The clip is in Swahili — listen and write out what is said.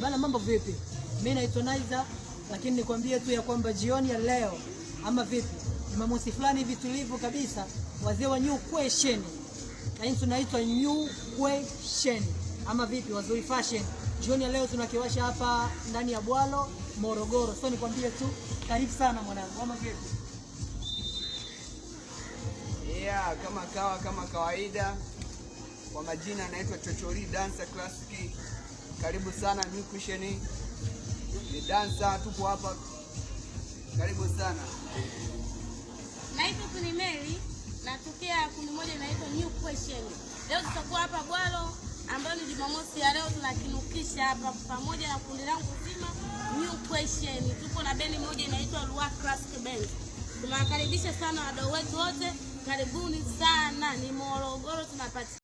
Bana, mambo vipi? Mimi naitwa Naiza, lakini nikwambie tu ya kwamba jioni ya leo ama vipi, Jumamosi fulani hivi tulivu kabisa, wazee wa New Question. Lakini tunaitwa New Question ama vipi, wazee fashion. Jioni ya leo tunakiwasha hapa ndani ya Bwalo Morogoro. So nikwambie tu karibu sana mwanangu, ama vipi? Yeah, kama kawaida, kwa majina naitwa Chochori Dancer Classic. Karibu sana New Question. Ni dancer, tupo hapa. Karibu sana. Naitwa Kunimeli, natokea kundi moja inaitwa New Question. Leo tutakuwa hapa Bwalo ambayo ni Jumamosi ya leo, tunakinukisha hapa pamoja na kundi langu zima New Question. Tupo na bendi moja inaitwa Lua Classic Band. Tunawakaribisha sana wadau wetu wote. Karibuni sana, ni Morogoro tunapata